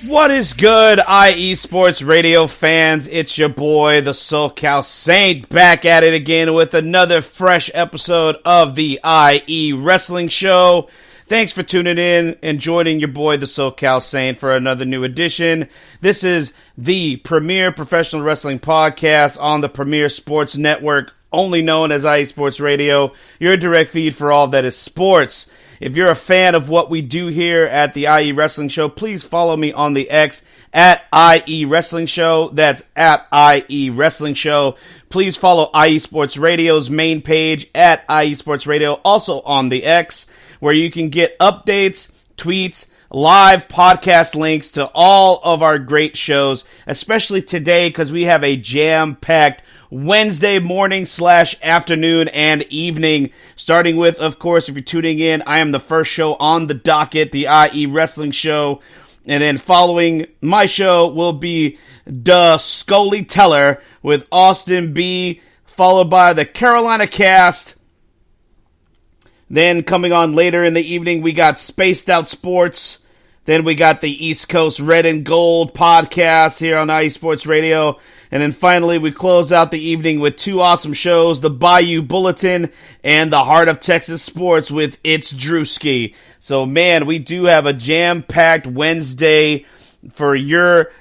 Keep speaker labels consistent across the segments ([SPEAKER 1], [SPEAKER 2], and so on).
[SPEAKER 1] What is good, IE Sports Radio fans? It's your boy, the SoCal Saint, back at it again with another fresh episode of the IE Wrestling Show. Thanks for tuning in and joining your boy, the SoCal Saint, for another new edition. This is the premier professional wrestling podcast on the Premier Sports Network, only known as IE Sports Radio, your direct feed for all that is sports. If you're a fan of what we do here at the IE Wrestling Show, please follow me on the X at IE Wrestling Show. That's at IE Wrestling Show. Please follow IE Sports Radio's main page at IE Sports Radio, also on the X, where you can get updates, tweets, live podcast links to all of our great shows, especially today because we have a jam-packed Wednesday morning / afternoon and evening, starting with, of course, if you're tuning in, I am the first show on the docket, the IE Wrestling Show, and then following my show will be the Scully Teller with Austin B, followed by the Carolina Cast. Then coming on later in the evening, we got Spaced Out Sports. Then we got the East Coast Red and Gold podcast here on IE Sports Radio. And then finally, we close out the evening with two awesome shows, the Bayou Bulletin and the Heart of Texas Sports with It's Drewski. So, man, we do have a jam-packed Wednesday for your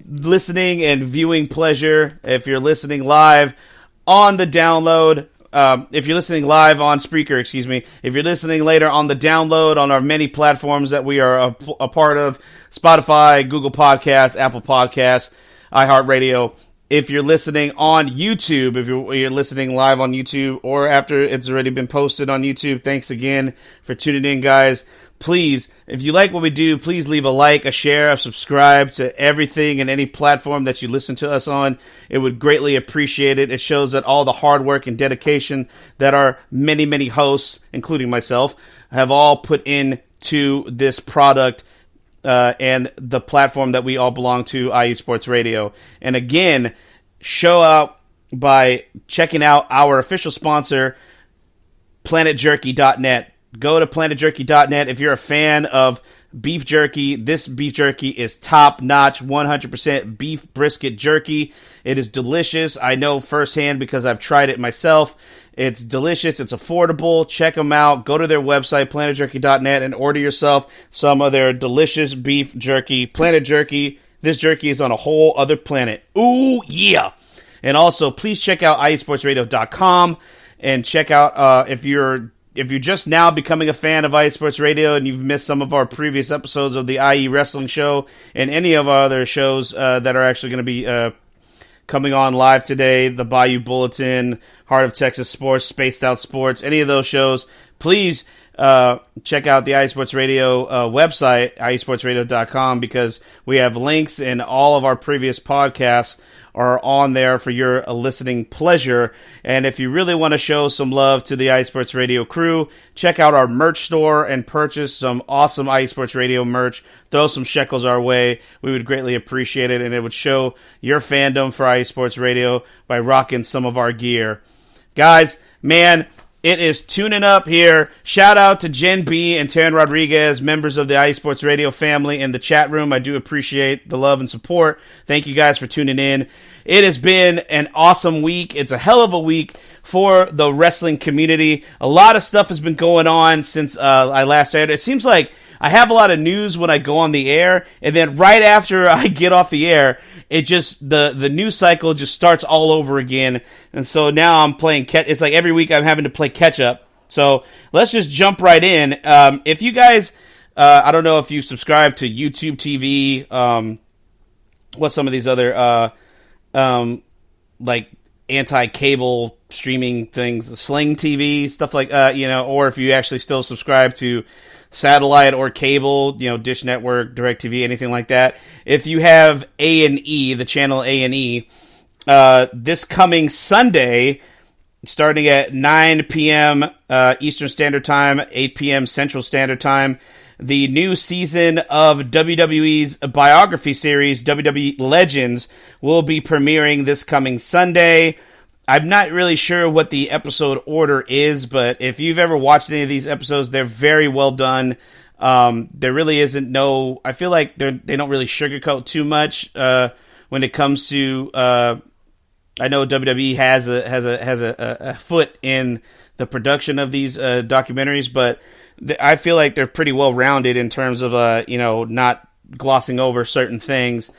[SPEAKER 1] listening and viewing pleasure. If you're listening live on the download, if you're listening live on Spreaker, if you're listening later on the download on our many platforms that we are a part of, Spotify, Google Podcasts, Apple Podcasts, iHeartRadio. If you're listening on YouTube, if you're listening live on YouTube or after it's already been posted on YouTube, thanks again for tuning in, guys. Please, if you like what we do, please leave a like, a share, a subscribe to everything and any platform that you listen to us on. It would greatly appreciate it. It shows that all the hard work and dedication that our many, many hosts, including myself, have all put into this product and the platform that we all belong to, IE Sports Radio. And again, show up by checking out our official sponsor, PlanetJerky.net. Go to PlanetJerky.net. If you're a fan of beef jerky, this beef jerky is top-notch, 100% beef brisket jerky. It is delicious. I know firsthand because I've tried it myself. It's delicious. It's affordable. Check them out. Go to their website, PlanetJerky.net, and order yourself some of their delicious beef jerky. Planet Jerky, this jerky is on a whole other planet. Ooh, yeah. And also, please check out IESportsRadio.com and check out if you're just now becoming a fan of IE Sports Radio and you've missed some of our previous episodes of the IE Wrestling Show and any of our other shows that are actually going to be coming on live today, the Bayou Bulletin, Heart of Texas Sports, Spaced Out Sports, any of those shows, please check out the IE Sports Radio website, IESportsRadio.com, because we have links and all of our previous podcasts are on there for your listening pleasure. And if you really want to show some love to the IE Sports Radio crew, check out our merch store and purchase some awesome IE Sports Radio merch. Throw some shekels our way. We would greatly appreciate it, and it would show your fandom for IE Sports Radio by rocking some of our gear. Guys, man, it is tuning up here. Shout out to Jen B and Taryn Rodriguez, members of the IE Sports Radio family in the chat room. I do appreciate the love and support. Thank you guys for tuning in. It has been an awesome week. It's a hell of a week for the wrestling community. A lot of stuff has been going on since I last aired. It seems like I have a lot of news when I go on the air, and then right after I get off the air, it just the news cycle just starts all over again. And so now I'm playing it's like every week I'm having to play catch up. So let's just jump right in. If you guys, I don't know if you subscribe to YouTube TV, what's some of these other like anti-cable streaming things, Sling TV, stuff like or if you actually still subscribe to satellite or cable, Dish Network, DirecTV, anything like that. If you have A&E, the channel A&E, this coming Sunday, starting at 9 p.m. Eastern Standard Time, 8 p.m. Central Standard Time, the new season of WWE's biography series, WWE Legends, will be premiering this coming Sunday. I'm not really sure what the episode order is, but if you've ever watched any of these episodes, they're very well done. There really isn't no. I feel like they don't really sugarcoat too much when it comes to. I know WWE has a foot in the production of these documentaries, but I feel like they're pretty well rounded in terms of not glossing over certain things.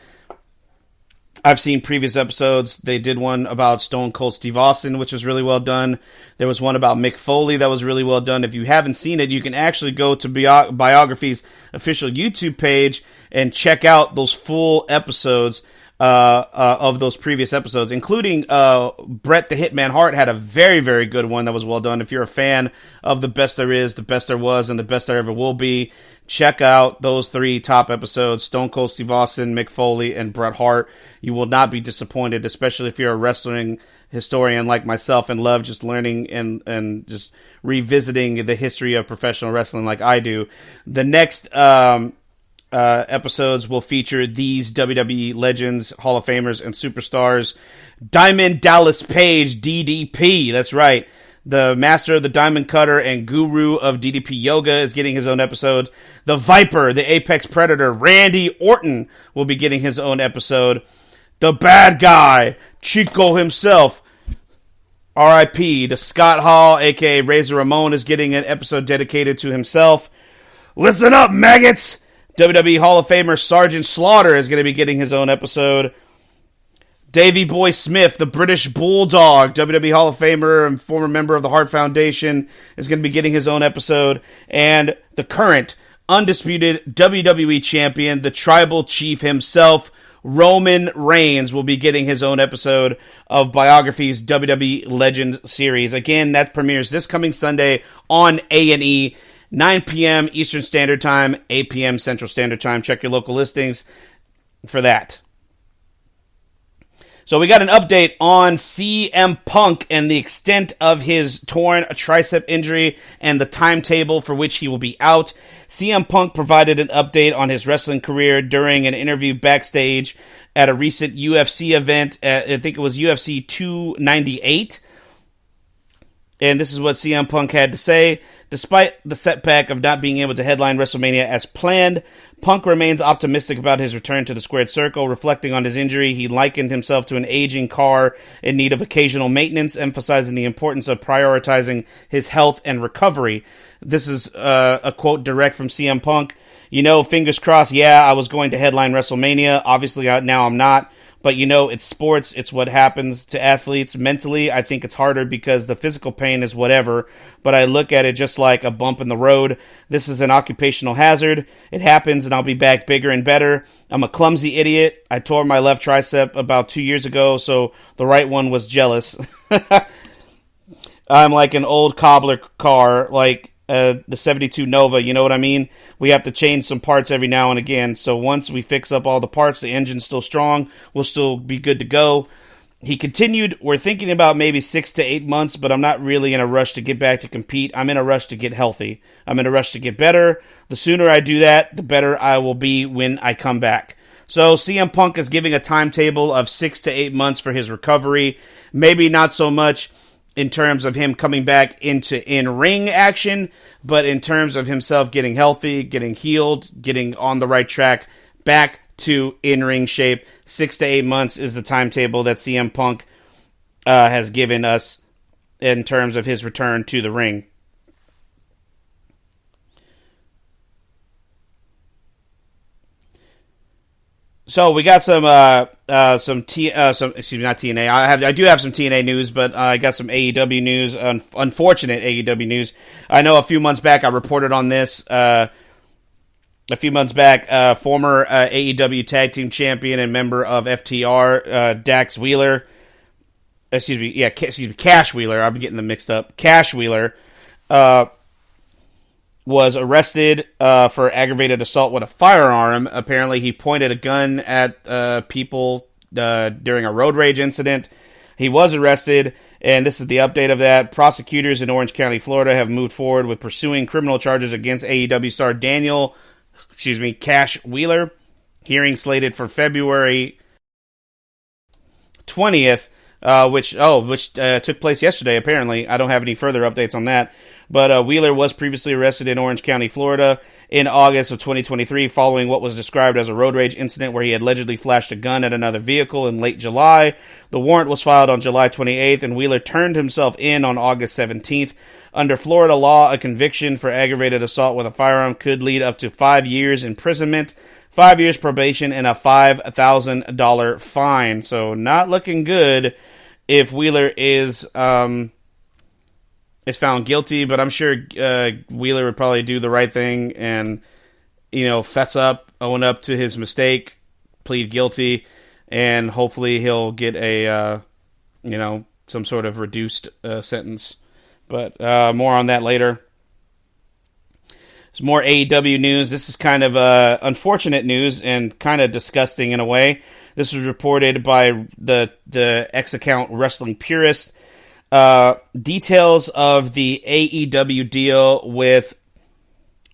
[SPEAKER 1] I've seen previous episodes. They did one about Stone Cold Steve Austin, which was really well done. There was one about Mick Foley that was really well done. If you haven't seen it, you can actually go to Biography's official YouTube page and check out those full episodes of those previous episodes, including Bret the Hitman Hart had a very, very good one that was well done. If you're a fan of The Best There Is, The Best There Was, and The Best There Ever Will Be, check out those 3 top episodes, Stone Cold Steve Austin, Mick Foley, and Bret Hart. You will not be disappointed, especially if you're a wrestling historian like myself and love just learning and just revisiting the history of professional wrestling like I do. The next episodes will feature these WWE legends, Hall of Famers, and superstars. Diamond Dallas Page, DDP, that's right. The master of the diamond cutter and guru of DDP yoga is getting his own episode. The Viper, the apex predator, Randy Orton, will be getting his own episode. The bad guy, Chico himself, R.I.P. The Scott Hall, a.k.a. Razor Ramon, is getting an episode dedicated to himself. Listen up, maggots! WWE Hall of Famer Sergeant Slaughter is going to be getting his own episode. Davey Boy Smith, the British Bulldog, WWE Hall of Famer and former member of the Hart Foundation, is going to be getting his own episode. And the current undisputed WWE Champion, the Tribal Chief himself, Roman Reigns, will be getting his own episode of Biography's WWE Legend series. Again, that premieres this coming Sunday on A&E. 9 p.m. Eastern Standard Time, 8 p.m. Central Standard Time. Check your local listings for that. So we got an update on CM Punk and the extent of his torn tricep injury and the timetable for which he will be out. CM Punk provided an update on his wrestling career during an interview backstage at a recent UFC event. I think it was UFC 298. And this is what CM Punk had to say. Despite the setback of not being able to headline WrestleMania as planned, Punk remains optimistic about his return to the squared circle. Reflecting on his injury, he likened himself to an aging car in need of occasional maintenance, emphasizing the importance of prioritizing his health and recovery. This is a quote direct from CM Punk. Fingers crossed, I was going to headline WrestleMania. Obviously, now I'm not. But, it's sports. It's what happens to athletes. Mentally, I think it's harder because the physical pain is whatever. But I look at it just like a bump in the road. This is an occupational hazard. It happens, and I'll be back bigger and better. I'm a clumsy idiot. I tore my left tricep about 2 years ago, so the right one was jealous. I'm like an old cobbler car, like the 72 Nova, you know what I mean? We have to change some parts every now and again. So once we fix up all the parts, the engine's still strong, we'll still be good to go. He continued, we're thinking about maybe 6 to 8 months, but I'm not really in a rush to get back to compete. I'm in a rush to get healthy. I'm in a rush to get better. The sooner I do that, the better I will be when I come back. So CM Punk is giving a timetable of 6 to 8 months for his recovery. Maybe not so much in terms of him coming back into in-ring action, but in terms of himself getting healthy, getting healed, getting on the right track, back to in-ring shape. 6 to 8 months is the timetable that CM Punk has given us in terms of his return to the ring. So we got some not TNA. I do have some TNA news, but I got some AEW news. Unfortunate AEW news. I know a few months back I reported on this. Former AEW Tag Team Champion and member of FTR, Dax Wheeler. Cash Wheeler. I'm getting them mixed up. Cash Wheeler was arrested for aggravated assault with a firearm. Apparently, he pointed a gun at people during a road rage incident. He was arrested, and this is the update of that. Prosecutors in Orange County, Florida, have moved forward with pursuing criminal charges against AEW star Cash Wheeler. Hearing slated for February 20th, which took place yesterday, apparently. I don't have any further updates on that. But Wheeler was previously arrested in Orange County, Florida in August of 2023 following what was described as a road rage incident where he had allegedly flashed a gun at another vehicle in late July. The warrant was filed on July 28th, and Wheeler turned himself in on August 17th. Under Florida law, a conviction for aggravated assault with a firearm could lead up to 5 years imprisonment, 5 years probation, and a $5,000 fine. So not looking good if Wheeler is found guilty, but I'm sure Wheeler would probably do the right thing and, fess up, own up to his mistake, plead guilty, and hopefully he'll get a, some sort of reduced sentence. But more on that later. Some more AEW news. This is kind of unfortunate news and kind of disgusting in a way. This was reported by the X account Wrestling Purist. Details of the AEW deal with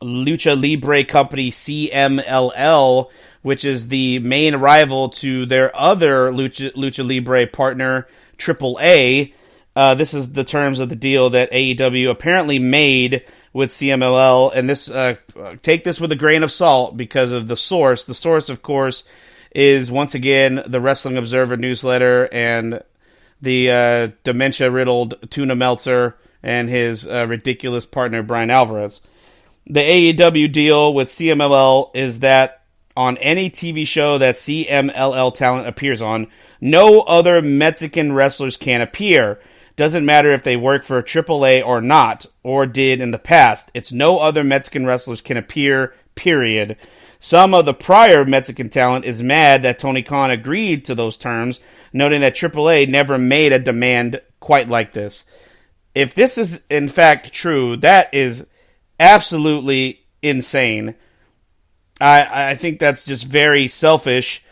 [SPEAKER 1] Lucha Libre company CMLL, which is the main rival to their other Lucha Libre partner, AAA. This is the terms of the deal that AEW apparently made with CMLL, and this take this with a grain of salt because of the source. The source, of course, is once again the Wrestling Observer newsletter and the dementia-riddled Tuna Meltzer and his ridiculous partner Brian Alvarez. The AEW deal with CMLL is that on any TV show that CMLL talent appears on, no other Mexican wrestlers can appear. Doesn't matter if they work for AAA or not, or did in the past. It's no other Mexican wrestlers can appear, period. Some of the prior Mexican talent is mad that Tony Khan agreed to those terms, noting that AAA never made a demand quite like this. If this is in fact true, that is absolutely insane. I think that's just very selfish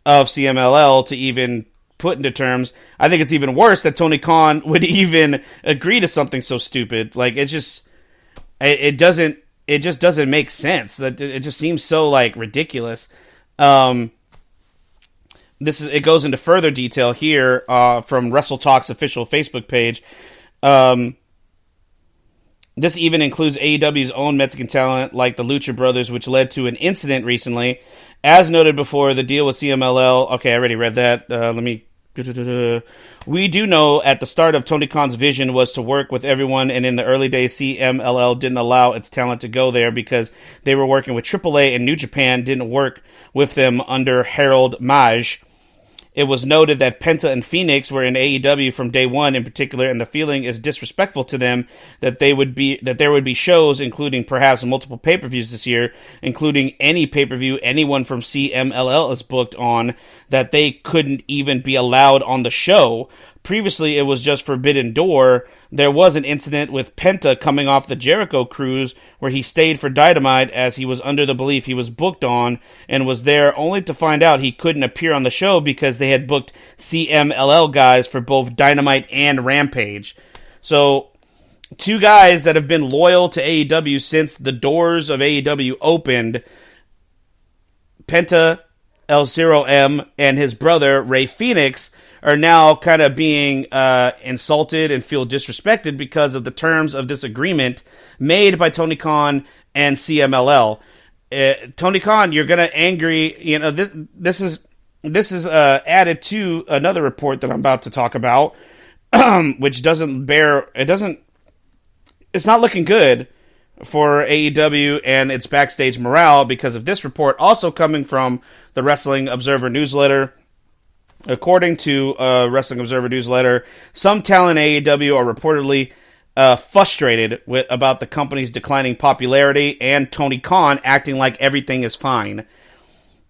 [SPEAKER 1] of CMLL to even put into terms. I think it's even worse that Tony Khan would even agree to something so stupid. Like, it just doesn't make sense. That it just seems so ridiculous. It goes into further detail here from Wrestle Talk's official Facebook page. This even includes AEW's own Mexican talent like the Lucha Brothers, which led to an incident recently. As noted before, the deal with CMLL. Okay, I already read that. We do know at the start of Tony Khan's vision was to work with everyone, and in the early days, CMLL didn't allow its talent to go there because they were working with AAA, and New Japan didn't work with them under Harold Maj. It was noted that Penta and Phoenix were in AEW from day one in particular, and the feeling is disrespectful to them that there would be shows, including perhaps multiple pay-per-views this year, including any pay-per-view anyone from CMLL is booked on, that they couldn't even be allowed on the show. Previously, it was just Forbidden Door. There was an incident with Penta coming off the Jericho cruise where he stayed for Dynamite as he was under the belief he was booked on and was there only to find out he couldn't appear on the show because they had booked CMLL guys for both Dynamite and Rampage. So, two guys that have been loyal to AEW since the doors of AEW opened, Penta, El0M, and his brother, Rey Fenix, are now kind of being insulted and feel disrespected because of the terms of this agreement made by Tony Khan and CMLL. Tony Khan, you're gonna angry. This is added to another report that I'm about to talk about, which doesn't bear. It's not looking good for AEW and its backstage morale because of this report, also coming from the Wrestling Observer newsletter. According to Wrestling Observer newsletter, some talent in AEW are reportedly frustrated about the company's declining popularity and Tony Khan acting like everything is fine.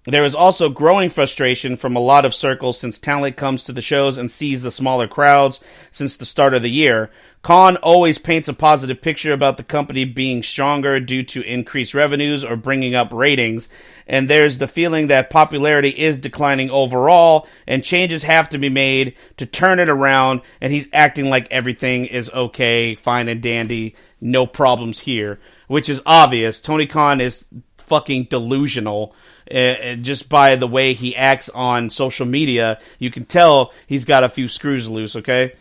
[SPEAKER 1] There is also growing frustration from a lot of circles since talent comes to the shows and sees the smaller crowds since the start of the year. Khan always paints a positive picture about the company being stronger due to increased revenues or bringing up ratings, and there's the feeling that popularity is declining overall, and changes have to be made to turn it around, and he's acting like everything is okay, fine and dandy, no problems here, which is obvious. Tony Khan is fucking delusional. Just by the way he acts on social media, you can tell he's got a few screws loose, okay?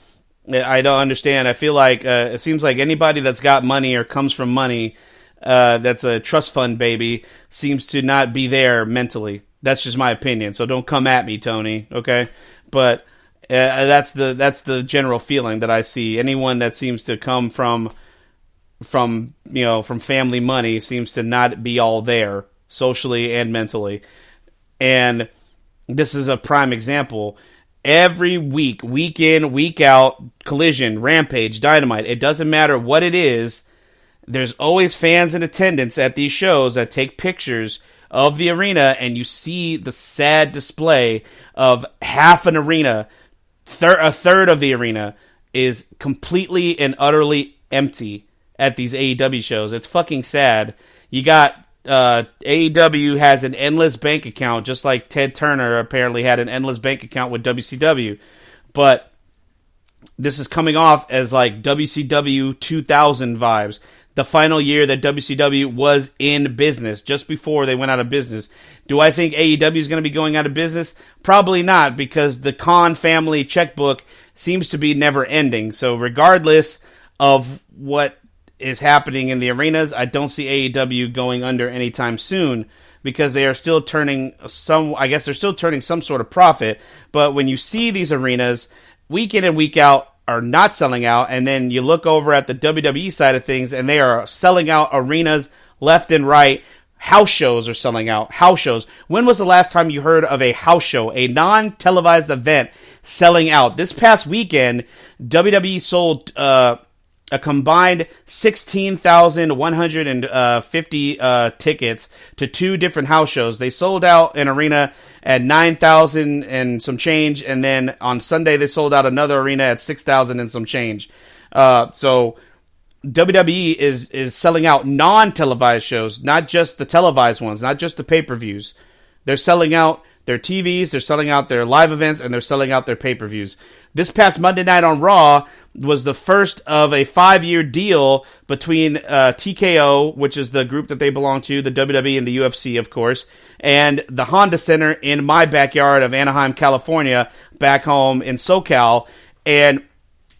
[SPEAKER 1] I don't understand. I feel like it seems like anybody that's got money or comes from money, that's a trust fund baby, seems to not be there mentally. That's just my opinion. So don't come at me, Tony. Okay, but that's the general feeling that I see. Anyone that seems to come from family money seems to not be all there socially and mentally. And this is a prime example. Every week, week in, week out, Collision, Rampage, Dynamite, it doesn't matter what it is, there's always fans in attendance at these shows that take pictures of the arena, and you see the sad display of half an arena, a third of the arena is completely and utterly empty at these AEW shows. It's fucking sad. You got AEW has an endless bank account, just like Ted Turner apparently had an endless bank account with WCW. But this is coming off as like WCW 2000 vibes. The final year that WCW was in business, just before they went out of business. Do I think AEW is going to be going out of business? Probably not, because the Khan family checkbook seems to be never ending. So regardless of what is happening in the arenas, I don't see AEW going under anytime soon, because they are still turning some sort of profit. But when you see these arenas week in and week out are not selling out, and then you look over at the WWE side of things and they are selling out arenas left and right. House shows are selling out. House shows. When was the last time you heard of a house show, a non-televised event, selling out? This past weekend, WWE sold a combined 16,150 tickets to two different house shows. They sold out an arena at 9,000 and some change, and then on Sunday they sold out another arena at 6,000 and some change. So WWE is selling out non-televised shows, not just the televised ones, not just the pay-per-views. They're selling out their TVs, they're selling out their live events, and they're selling out their pay-per-views. This past Monday night on Raw was the first of a 5-year deal between TKO, which is the group that they belong to, the WWE and the UFC, of course, and the Honda Center in my backyard of Anaheim, California, back home in SoCal. And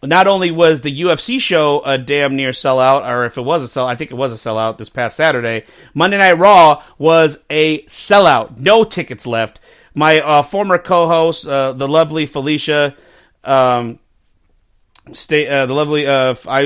[SPEAKER 1] not only was the UFC show a damn near sellout, or if it was a sellout, I think it was a sellout this past Saturday, Monday Night Raw was a sellout. No tickets left. My former co-host, the lovely Felicia, I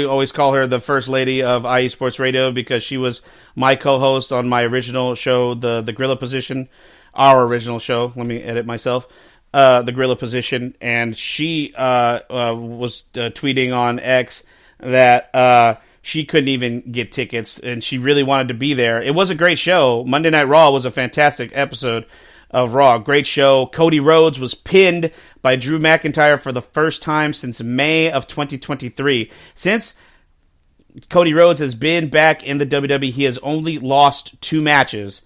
[SPEAKER 1] always call her the first lady of IE Sports Radio, because she was my co-host on my original show, the Gorilla Position, our original show. Let me edit myself. The Gorilla Position, and she was tweeting on X that she couldn't even get tickets, and she really wanted to be there. It was a great show. Monday Night Raw was a fantastic episode of Raw. Great show. Cody Rhodes was pinned by Drew McIntyre for the first time since May of 2023. Since Cody Rhodes has been back in the WWE, he has only lost 2 matches.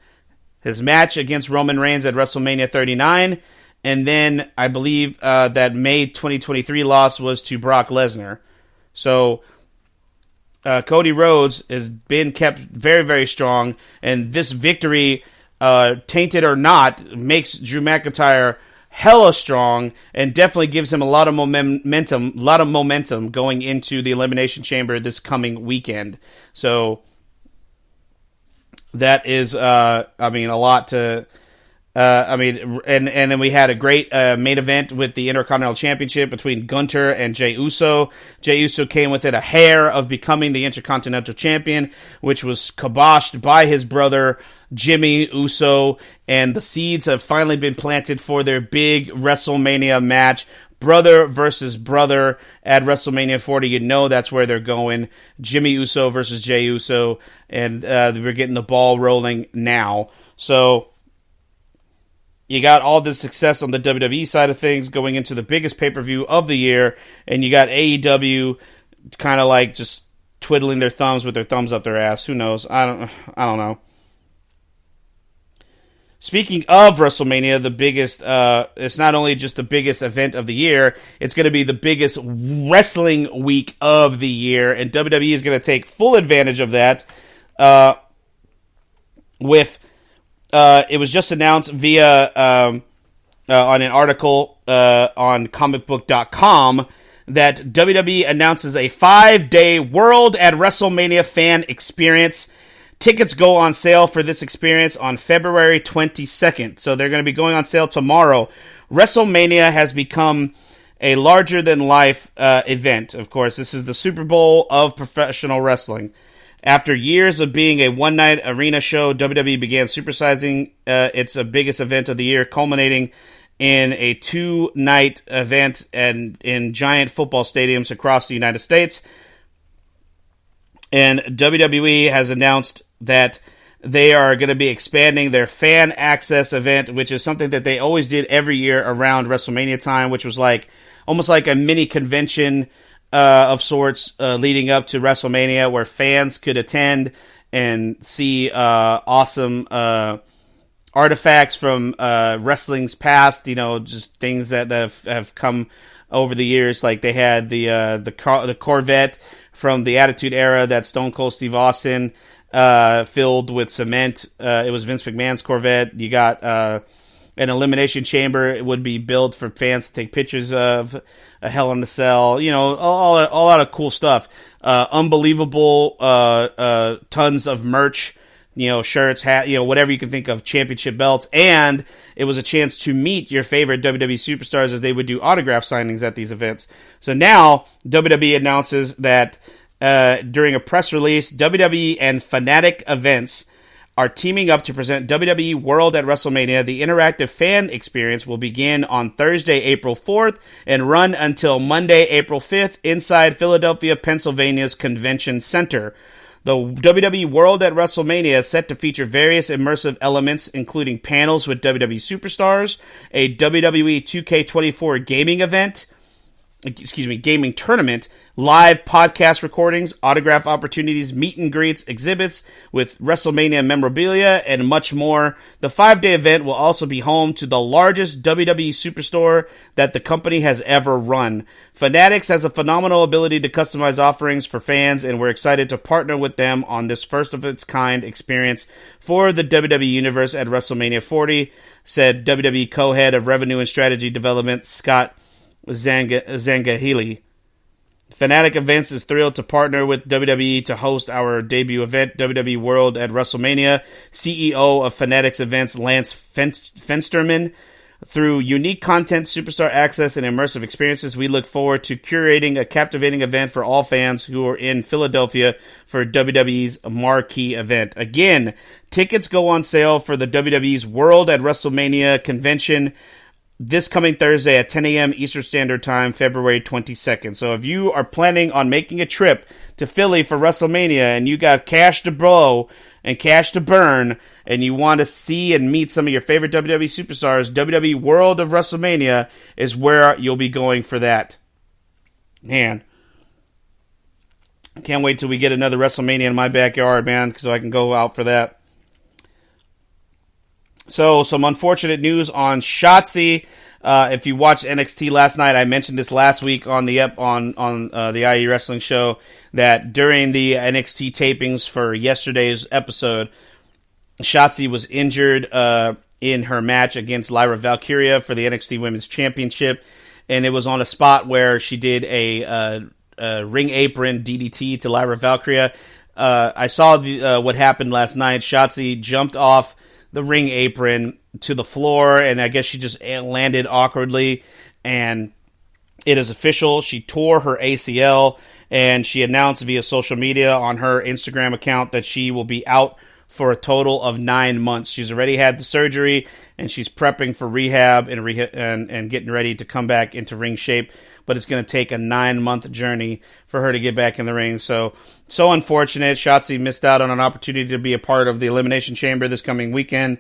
[SPEAKER 1] His match against Roman Reigns at WrestleMania 39, and then I believe that May 2023 loss was to Brock Lesnar. So Cody Rhodes has been kept very, very strong, and this victory, tainted or not, makes Drew McIntyre hella strong and definitely gives him a lot of momentum going into the Elimination Chamber this coming weekend. So that is, a lot to. And then we had a great main event with the Intercontinental Championship between Gunter and Jey Uso. Jey Uso came within a hair of becoming the Intercontinental Champion, which was kiboshed by his brother Jimmy Uso, and the seeds have finally been planted for their big WrestleMania match. Brother versus brother at WrestleMania 40. You know that's where they're going. Jimmy Uso versus Jey Uso, and we're getting the ball rolling now. So you got all this success on the WWE side of things going into the biggest pay-per-view of the year, and you got AEW kind of like just twiddling their thumbs with their thumbs up their ass. Who knows? I don't know. Speaking of WrestleMania, the biggest, it's not only just the biggest event of the year, it's going to be the biggest wrestling week of the year, and WWE is going to take full advantage of that it was just announced via on an article on comicbook.com that WWE announces a 5-day World at WrestleMania fan experience. Tickets go on sale for this experience on February 22nd. So they're going to be going on sale tomorrow. WrestleMania has become a larger-than-life event. Of course, this is the Super Bowl of professional wrestling. After years of being a one-night arena show, WWE began supersizing its biggest event of the year, culminating in a 2-night event and in giant football stadiums across the United States. And WWE has announced that they are going to be expanding their fan access event, which is something that they always did every year around WrestleMania time, which was like almost like a mini convention of sorts leading up to WrestleMania, where fans could attend and see awesome artifacts from wrestling's past. You know, just things that have come over the years. Like they had the Corvette from the Attitude Era that Stone Cold Steve Austin filled with cement. It was Vince McMahon's Corvette. You got an Elimination Chamber. It would be built for fans to take pictures of. A Hell in a Cell. You know, all out of cool stuff. Unbelievable tons of merch. You know, shirts, hat, you know, whatever you can think of, championship belts. And it was a chance to meet your favorite WWE superstars as they would do autograph signings at these events. So now, WWE announces that during a press release, WWE and Fanatic Events are teaming up to present WWE World at WrestleMania. The interactive fan experience will begin on Thursday, April 4th, and run until Monday, April 5th, inside Philadelphia, Pennsylvania's Convention Center. The WWE World at WrestleMania is set to feature various immersive elements, including panels with WWE superstars, a WWE 2K24 gaming tournament, live podcast recordings, autograph opportunities, meet and greets, exhibits with WrestleMania memorabilia, and much more. The 5-day event will also be home to the largest WWE superstore that the company has ever run. Fanatics has a phenomenal ability to customize offerings for fans, and we're excited to partner with them on this first-of-its-kind experience for the WWE Universe at WrestleMania 40, said WWE co-head of Revenue and Strategy Development, Scott Zangahili. Fanatic Events is thrilled to partner with WWE to host our debut event, WWE World at WrestleMania. CEO of Fanatics Events, Lance Fensterman. Through unique content, superstar access, and immersive experiences, we look forward to curating a captivating event for all fans who are in Philadelphia for WWE's marquee event. Again, tickets go on sale for the WWE's World at WrestleMania convention this coming Thursday at 10 a.m. Eastern Standard Time, February 22nd. So if you are planning on making a trip to Philly for WrestleMania and you got cash to blow and cash to burn and you want to see and meet some of your favorite WWE superstars, WWE World of WrestleMania is where you'll be going for that. Man, I can't wait till we get another WrestleMania in my backyard, man, so I can go out for that. So, some unfortunate news on Shotzi. If you watched NXT last night, I mentioned this last week on the IE Wrestling Show that during the NXT tapings for yesterday's episode, Shotzi was injured in her match against Lyra Valkyria for the NXT Women's Championship, and it was on a spot where she did a ring apron DDT to Lyra Valkyria. I saw what happened last night. Shotzi jumped off the ring apron to the floor, and I guess she just landed awkwardly, and it is official. She tore her ACL, and she announced via social media on her Instagram account that she will be out for a total of 9 months. She's already had the surgery, and she's prepping for rehab and getting ready to come back into ring shape, but it's going to take a 9-month journey for her to get back in the ring. So unfortunate. Shotzi missed out on an opportunity to be a part of the Elimination Chamber this coming weekend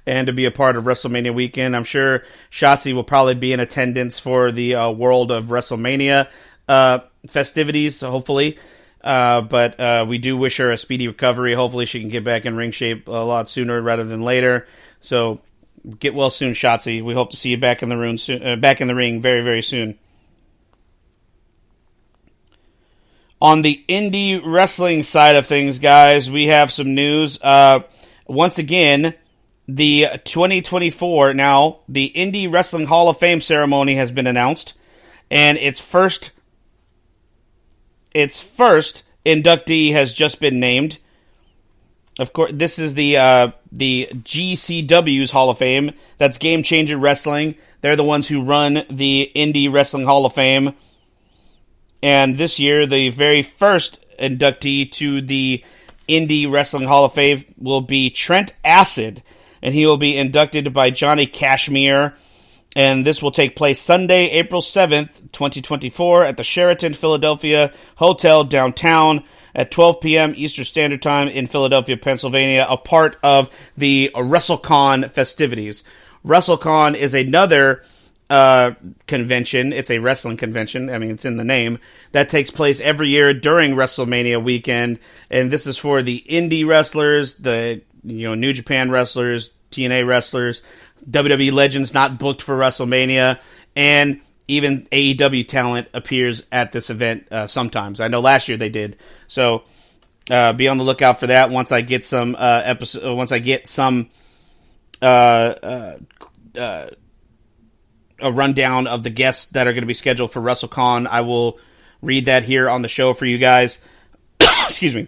[SPEAKER 1] and to be a part of WrestleMania weekend. I'm sure Shotzi will probably be in attendance for the World of WrestleMania festivities, hopefully. But we do wish her a speedy recovery. Hopefully she can get back in ring shape a lot sooner rather than later. So get well soon, Shotzi. We hope to see you back in the ring soon, back in the ring very, very soon. On the indie wrestling side of things, guys, we have some news. Once again, the 2024, now, the Indie Wrestling Hall of Fame ceremony has been announced. and its first inductee has just been named. Of course, this is the GCW's Hall of Fame. That's Game Changer Wrestling. They're the ones who run the Indie Wrestling Hall of Fame. And this year, the very first inductee to the Indie Wrestling Hall of Fame will be Trent Acid, and he will be inducted by Johnny Cashmere. And this will take place Sunday, April 7th, 2024, at the Sheraton Philadelphia Hotel downtown at 12 p.m. Eastern Standard Time in Philadelphia, Pennsylvania, a part of the WrestleCon festivities. WrestleCon is another convention. It's a wrestling convention. I mean, it's in the name. That takes place every year during WrestleMania weekend, and this is for the indie wrestlers, the New Japan wrestlers, TNA wrestlers, WWE legends not booked for WrestleMania, and even AEW talent appears at this event sometimes. I know last year they did. So be on the lookout for that. Once I get some a rundown of the guests that are going to be scheduled for WrestleCon, I will read that here on the show for you guys. Excuse me.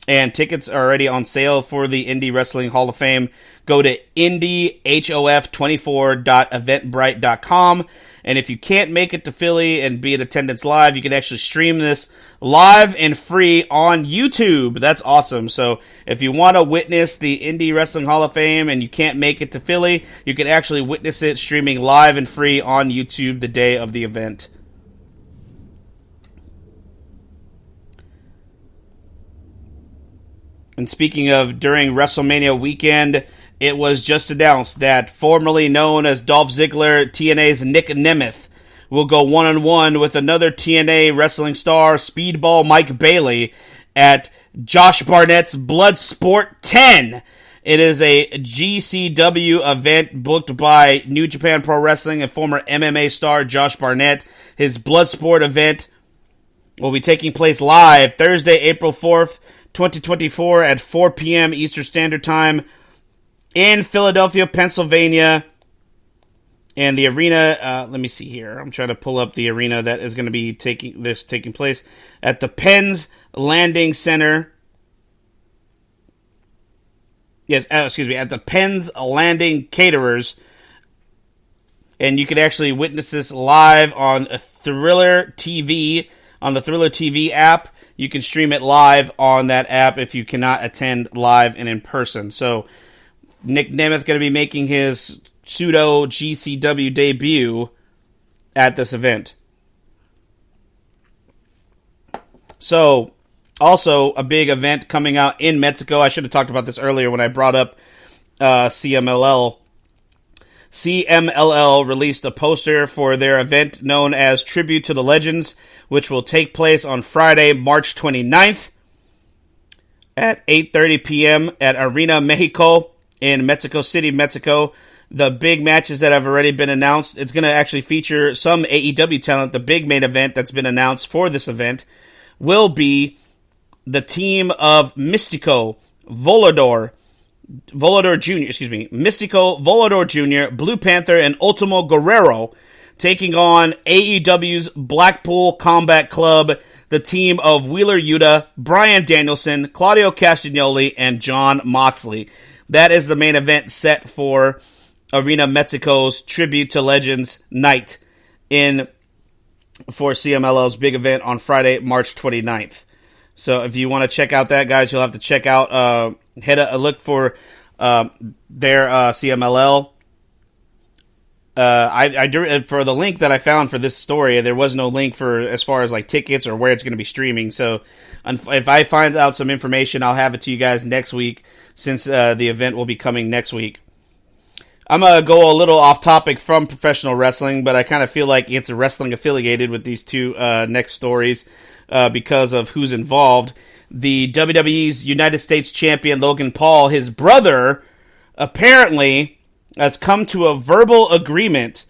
[SPEAKER 1] And tickets are already on sale for the Indie Wrestling Hall of Fame. Go to indiehof24.eventbrite.com. And if you can't make it to Philly and be in attendance live, you can actually stream this live and free on YouTube. That's awesome. So if you want to witness the Indie Wrestling Hall of Fame and you can't make it to Philly, you can actually witness it streaming live and free on YouTube the day of the event. And speaking of during WrestleMania weekend, it was just announced that formerly known as Dolph Ziggler, TNA's Nick Nemeth, will go one-on-one with another TNA wrestling star, Speedball Mike Bailey, at Josh Barnett's Bloodsport 10. It is a GCW event booked by New Japan Pro Wrestling and former MMA star Josh Barnett. His Bloodsport event will be taking place live Thursday, April 4th, 2024 at 4 p.m. Eastern Standard Time in Philadelphia, Pennsylvania. And the arena, let me see here. I'm trying to pull up the arena that is going to be taking place at the Penn's Landing Center. Yes, at the Penn's Landing Caterers. And you can actually witness this live on a Thriller TV, on the Thriller TV app. You can stream it live on that app if you cannot attend live and in person. So, Nick Nemeth going to be making his pseudo GCW debut at this event. So, also a big event coming out in Mexico. I should have talked about this earlier when I brought up CMLL. CMLL released a poster for their event known as Tribute to the Legends, which will take place on Friday, March 29th at 8:30 p.m. at Arena Mexico in Mexico City, Mexico. The big matches that have already been announced, it's going to actually feature some AEW talent. The big main event that's been announced for this event will be the team of Mystico, Volador Jr., Blue Panther, and Ultimo Guerrero, taking on AEW's Blackpool Combat Club, the team of Wheeler Yuta, Bryan Danielson, Claudio Castagnoli, and Jon Moxley. That is the main event set for Arena Mexico's Tribute to Legends night for CMLL's big event on Friday, March 29th. So if you want to check out that, guys, you'll have to check out, look for their CMLL. For the link that I found for this story, there was no link for as far as like tickets or where it's going to be streaming. So if I find out some information, I'll have it to you guys next week, since the event will be coming next week. I'm going to go a little off topic from professional wrestling, but I kind of feel like it's wrestling affiliated with these two next stories because of who's involved. The WWE's United States champion Logan Paul, his brother, apparently has come to a verbal agreement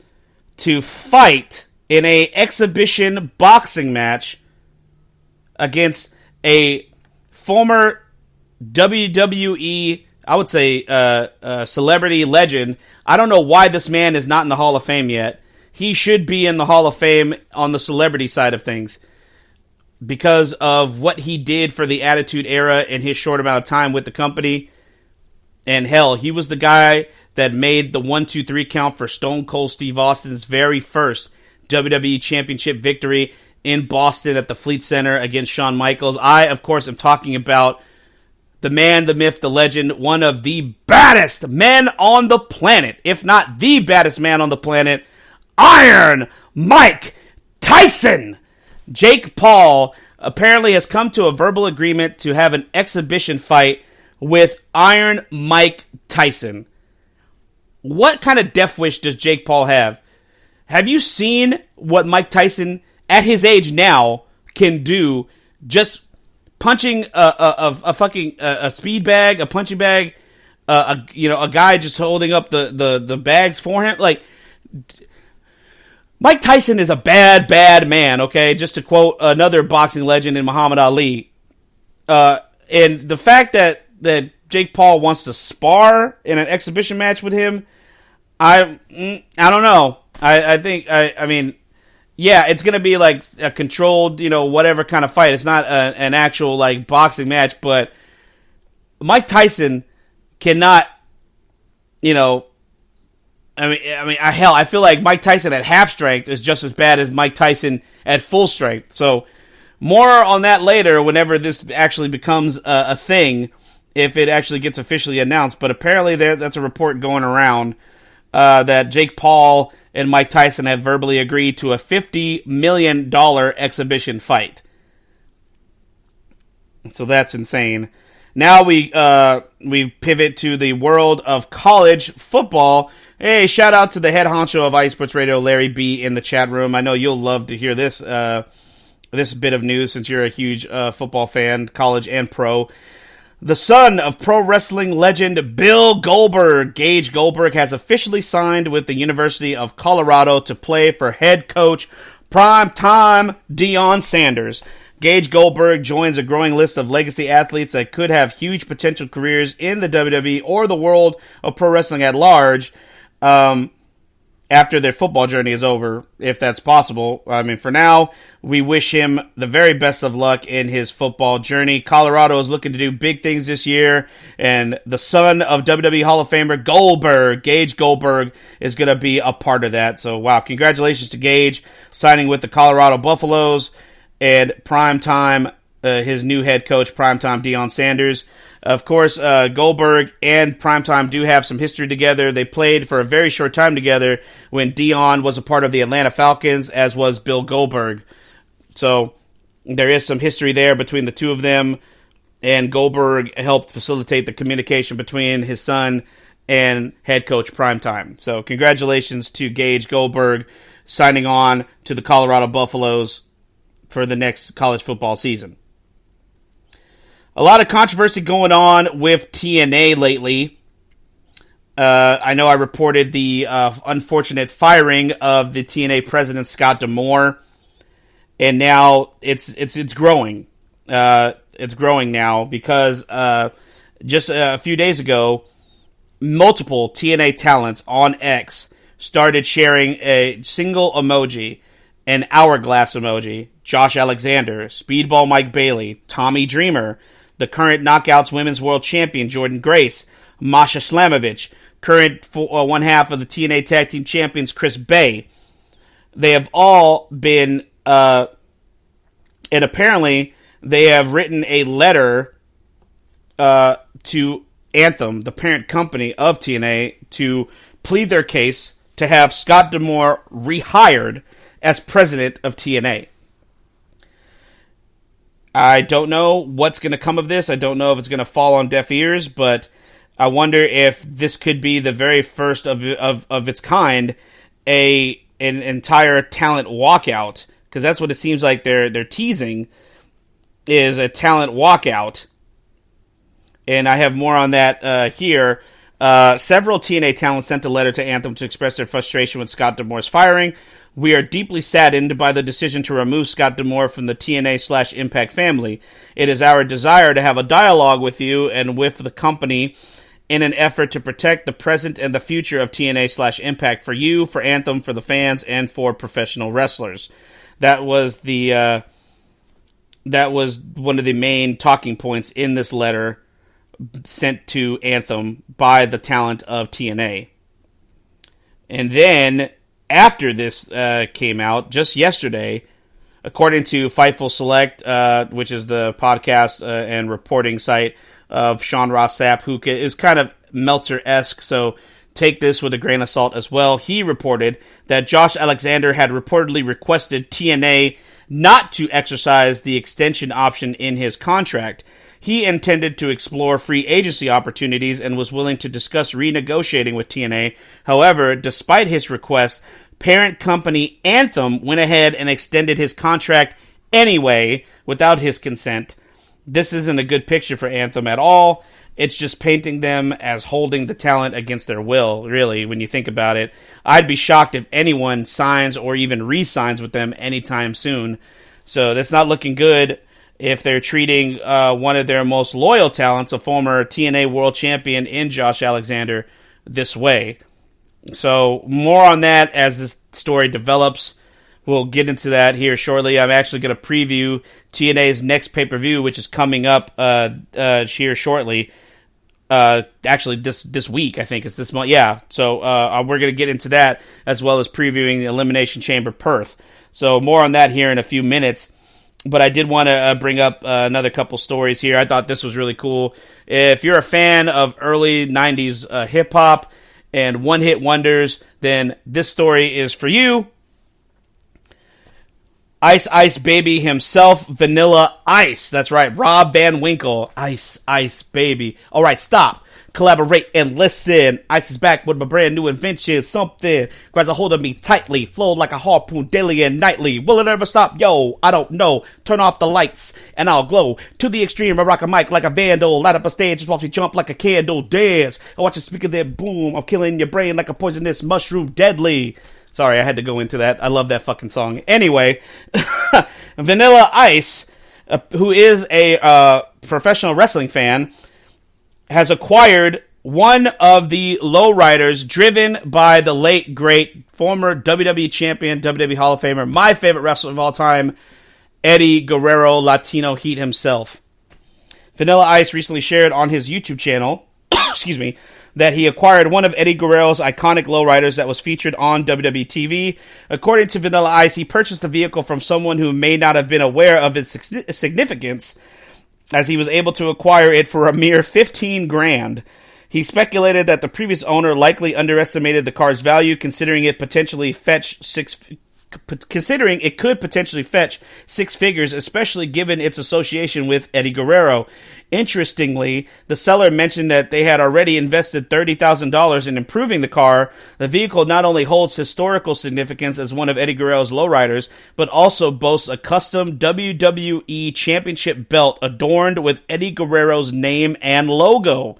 [SPEAKER 1] to fight in a exhibition boxing match against a former WWE, I would say, celebrity legend. I don't know why this man is not in the Hall of Fame yet. he should be in the Hall of Fame on the celebrity side of things because of what he did for the Attitude Era in his short amount of time with the company. And hell, he was the guy that made the 1-2-3 count for Stone Cold Steve Austin's very first WWE Championship victory in Boston at the Fleet Center against Shawn Michaels. I, of course, am talking about the man, the myth, the legend, one of the baddest men on the planet, if not the baddest man on the planet, Iron Mike Tyson. Jake Paul apparently has come to a verbal agreement to have an exhibition fight with Iron Mike Tyson. What kind of death wish does Jake Paul have? Have you seen what Mike Tyson, at his age now, can do just punching a fucking speed bag, a punching bag, a guy just holding up the bags for him? Like, Mike Tyson is a bad man, okay? Just to quote another boxing legend in Muhammad Ali. And the fact that Jake Paul wants to spar in an exhibition match with him, I don't know. I think, I mean, yeah, it's going to be like a controlled, whatever kind of fight. It's not an actual, like, boxing match, but Mike Tyson cannot, I feel like Mike Tyson at half strength is just as bad as Mike Tyson at full strength. So, more on that later whenever this actually becomes a thing, if it actually gets officially announced. But apparently that's a report going around that Jake Paul and Mike Tyson have verbally agreed to a $50 million exhibition fight. So that's insane. Now we pivot to the world of college football. Hey, shout out to the head honcho of IE Sports Radio, Larry B, in the chat room. I know you'll love to hear this bit of news since you're a huge football fan, college and pro. The son of pro wrestling legend Bill Goldberg, Gage Goldberg, has officially signed with the University of Colorado to play for head coach primetime Deion Sanders. Gage Goldberg joins a growing list of legacy athletes that could have huge potential careers in the WWE or the world of pro wrestling at large after their football journey is over, if that's possible. I mean, for now, we wish him the very best of luck in his football journey. Colorado is looking to do big things this year, and the son of WWE Hall of Famer Goldberg, Gage Goldberg, is going to be a part of that. So, wow, congratulations to Gage signing with the Colorado Buffaloes, and primetime, his new head coach, primetime Deion Sanders. Of course, Goldberg and Primetime do have some history together. They played for a very short time together when Deion was a part of the Atlanta Falcons, as was Bill Goldberg. So there is some history there between the two of them, and Goldberg helped facilitate the communication between his son and head coach Primetime. So congratulations to Gage Goldberg signing on to the Colorado Buffaloes for the next college football season. A lot of controversy going on with TNA lately. I know I reported the unfortunate firing of the TNA president, Scott D'Amore, and now it's growing. It's growing now because just a few days ago, multiple TNA talents on X started sharing a single emoji, an hourglass emoji. Josh Alexander, Speedball Mike Bailey, Tommy Dreamer, the current Knockouts Women's World Champion, Jordan Grace, Masha Slamovich, current one half of the TNA Tag Team Champions, Chris Bay. They have all been, and apparently they have written a letter to Anthem, the parent company of TNA, to plead their case to have Scott D'Amore rehired as president of TNA. I don't know what's going to come of this. I don't know if it's going to fall on deaf ears, but I wonder if this could be the very first of its kind, an entire talent walkout, because that's what it seems like they're teasing, is a talent walkout. And I have more on that here. Several TNA talents sent a letter to Anthem to express their frustration with Scott D'Amore's firing. We are deeply saddened by the decision to remove Scott D'Amore from the TNA/Impact family. It is our desire to have a dialogue with you and with the company in an effort to protect the present and the future of TNA/Impact for you, for Anthem, for the fans, and for professional wrestlers. That was one of the main talking points in this letter sent to Anthem by the talent of TNA. And then, after this came out, just yesterday, according to Fightful Select, which is the podcast and reporting site of Sean Ross Sapp, who is kind of Meltzer-esque, so take this with a grain of salt as well. He reported that Josh Alexander had reportedly requested TNA not to exercise the extension option in his contract. He intended to explore free agency opportunities and was willing to discuss renegotiating with TNA. However, despite his request, parent company Anthem went ahead and extended his contract anyway without his consent. This isn't a good picture for Anthem at all. It's just painting them as holding the talent against their will, really, when you think about it. I'd be shocked if anyone signs or even re-signs with them anytime soon. So that's not looking good if they're treating one of their most loyal talents, a former TNA World Champion in Josh Alexander, this way. So more on that as this story develops. We'll get into that here shortly. I'm actually going to preview TNA's next pay-per-view, which is coming up here shortly. Actually, this week, I think it's this month. Yeah, so we're going to get into that as well as previewing the Elimination Chamber Perth. So more on that here in a few minutes. But I did want to bring up another couple stories here. I thought this was really cool. If you're a fan of early 90s hip-hop and one-hit wonders, then this story is for you. Ice Ice Baby himself, Vanilla Ice. That's right, Rob Van Winkle. Ice Ice Baby. All right, stop. Collaborate and listen. Ice is back with my brand new invention. Something grabs a hold of me tightly. Flowed like a harpoon daily and nightly. Will it ever stop? Yo, I don't know. Turn off the lights and I'll glow. To the extreme, I rock a mic like a vandal. Light up a stage, just watch me jump like a candle. Dance. I watch the speaker there boom. I'm killing your brain like a poisonous mushroom. Deadly. Sorry, I had to go into that. I love that fucking song. Anyway, Vanilla Ice, who is a professional wrestling fan, has acquired one of the lowriders driven by the late, great, former WWE champion, WWE Hall of Famer, my favorite wrestler of all time, Eddie Guerrero, Latino Heat himself. Vanilla Ice recently shared on his YouTube channel, excuse me, that he acquired one of Eddie Guerrero's iconic lowriders that was featured on WWE TV. According to Vanilla Ice, he purchased the vehicle from someone who may not have been aware of its significance, as he was able to acquire it for a mere $15,000. He speculated that the previous owner likely underestimated the car's value, considering it could potentially fetch six figures, especially given its association with Eddie Guerrero. Interestingly, the seller mentioned that they had already invested $30,000 in improving the car. The vehicle not only holds historical significance as one of Eddie Guerrero's lowriders, but also boasts a custom WWE Championship belt adorned with Eddie Guerrero's name and logo.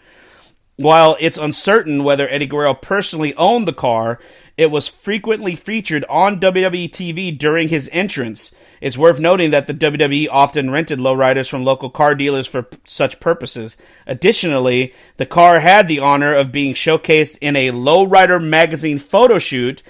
[SPEAKER 1] While it's uncertain whether Eddie Guerrero personally owned the car, it was frequently featured on WWE TV during his entrance. It's worth noting that the WWE often rented lowriders from local car dealers for such purposes. Additionally, the car had the honor of being showcased in a Lowrider magazine photo shoot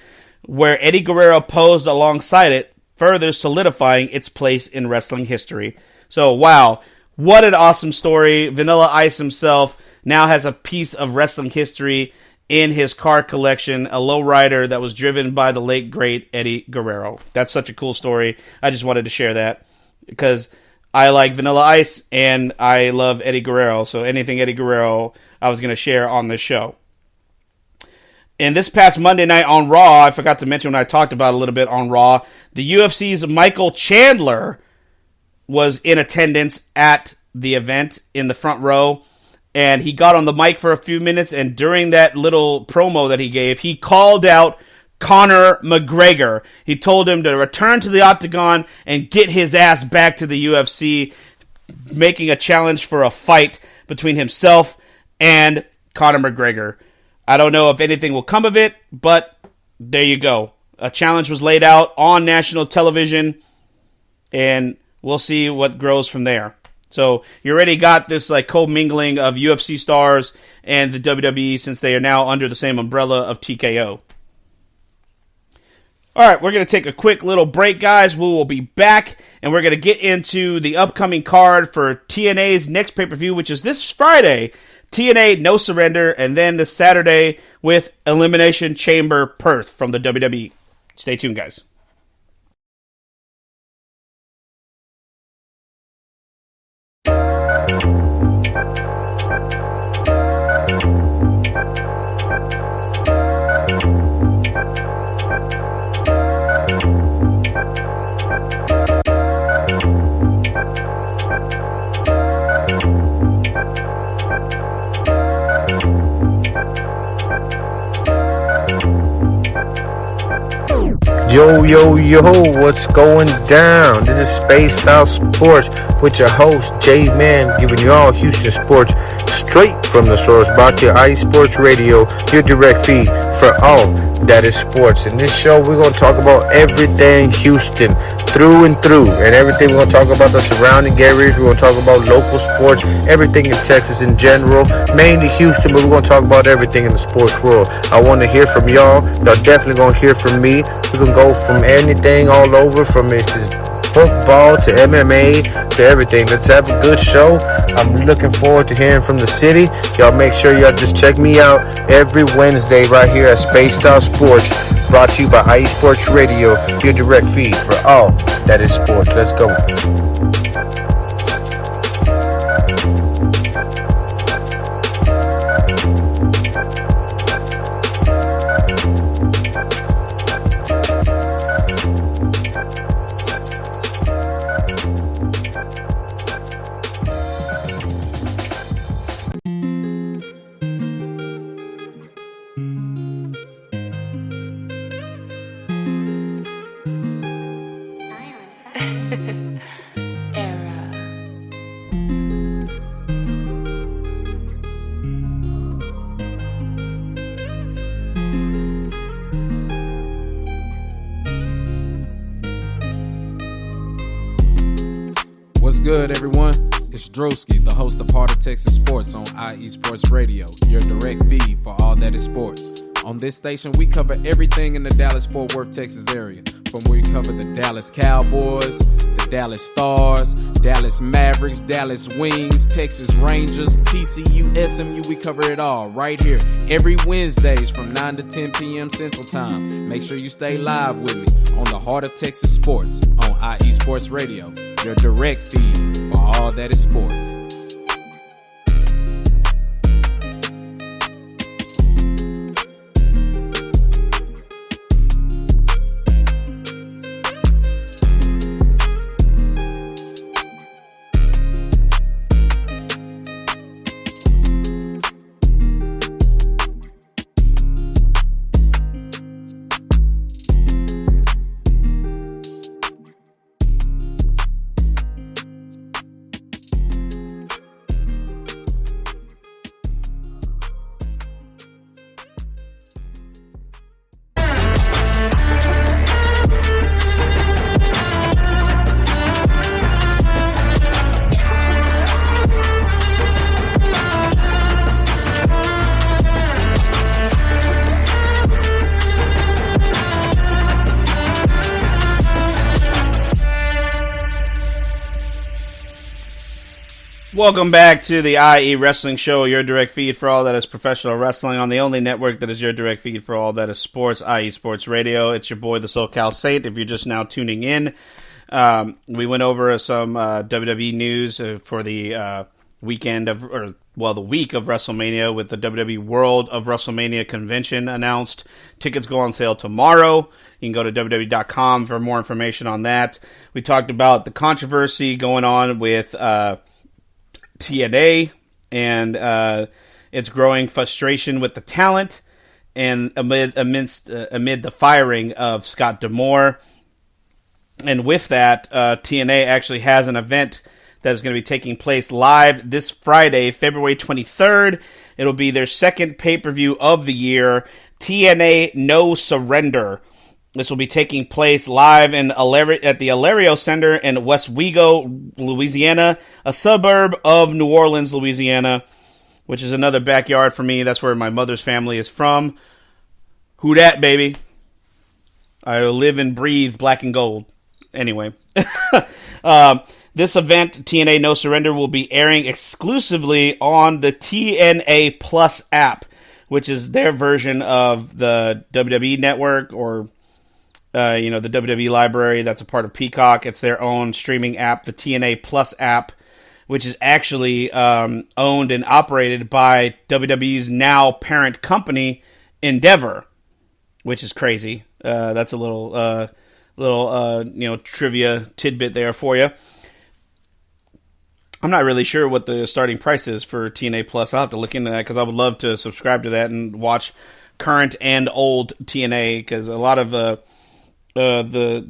[SPEAKER 1] where Eddie Guerrero posed alongside it, further solidifying its place in wrestling history. So, wow, what an awesome story. Vanilla Ice himself now has a piece of wrestling history in his car collection, a lowrider that was driven by the late, great Eddie Guerrero. That's such a cool story. I just wanted to share that because I like Vanilla Ice and I love Eddie Guerrero. So anything Eddie Guerrero, I was going to share on this show. And this past Monday night on Raw, I forgot to mention when I talked about it a little bit on Raw, the UFC's Michael Chandler was in attendance at the event in the front row. And he got on the mic for a few minutes, and during that little promo that he gave, he called out Conor McGregor. He told him to return to the octagon and get his ass back to the UFC, making a challenge for a fight between himself and Conor McGregor. I don't know if anything will come of it, but there you go. A challenge was laid out on national television, and we'll see what grows from there. So you already got this like co-mingling of UFC stars and the WWE, since they are now under the same umbrella of TKO. All right, we're going to take a quick little break, guys. We will be back, and we're going to get into the upcoming card for TNA's next pay-per-view, which is this Friday, TNA No Surrender, and then this Saturday with Elimination Chamber Perth from the WWE. Stay tuned, guys.
[SPEAKER 2] Yo, yo, yo, what's going down? This is Spaced Out Sports with your host, J-Man, giving you all Houston sports straight from the source, brought to your Sports Radio, your direct feed for all that is sports. In this show, we're going to talk about everything Houston, through and through, and everything. We're going to talk about the surrounding areas. We're going to talk about local sports, everything in Texas in general, mainly Houston, but we're going to talk about everything in the sports world. I want to hear from y'all. Y'all definitely going to hear from me. We're going to go from anything all over, from football to MMA to everything. Let's have a good show. I'm looking forward to hearing from the city. Y'all make sure y'all just check me out every Wednesday right here at Spaced Out Sports, brought to you by Sports Radio, your direct feed for all that is sports. Let's go.
[SPEAKER 3] What's good, everyone? It's Drewski, the host of Heart of Texas Sports on IE Sports Radio, your direct feed for all that is sports. On this station, we cover everything in the Dallas-Fort Worth, Texas area. From where we cover the Dallas Cowboys, the Dallas Stars, Dallas Mavericks, Dallas Wings, Texas Rangers, TCU, SMU, we cover it all right here every Wednesdays from 9 to 10 p.m. Central Time. Make sure you stay live with me on the Heart of Texas Sports on IE Sports Radio, your direct feed for all that is sports.
[SPEAKER 1] Welcome back to the IE Wrestling Show, your direct feed for all that is professional wrestling on the only network that is your direct feed for all that is sports, IE Sports Radio. It's your boy, the SoCal Saint, if you're just now tuning in. We went over some WWE news for the weekend of, the week of WrestleMania, with the WWE World of WrestleMania convention announced. Tickets go on sale tomorrow. You can go to WWE.com for more information on that. We talked about the controversy going on with TNA and its growing frustration with the talent, and amid the firing of Scott D'Amore. And with that, TNA actually has an event that is going to be taking place live this Friday, February 23rd. It'll be their second pay-per-view of the year, TNA No Surrender. This will be taking place live at the Alario Center in Westwego, Louisiana, a suburb of New Orleans, Louisiana, which is another backyard for me. That's where my mother's family is from. Who dat, baby? I live and breathe black and gold. Anyway. This event, TNA No Surrender, will be airing exclusively on the TNA Plus app, which is their version of the WWE Network or, the WWE Library. That's a part of Peacock. It's their own streaming app, the TNA Plus app, which is actually owned and operated by WWE's now parent company, Endeavor, which is crazy. That's a little trivia tidbit there for you. I'm not really sure what the starting price is for TNA Plus. I'll have to look into that because I would love to subscribe to that and watch current and old TNA, because a lot of the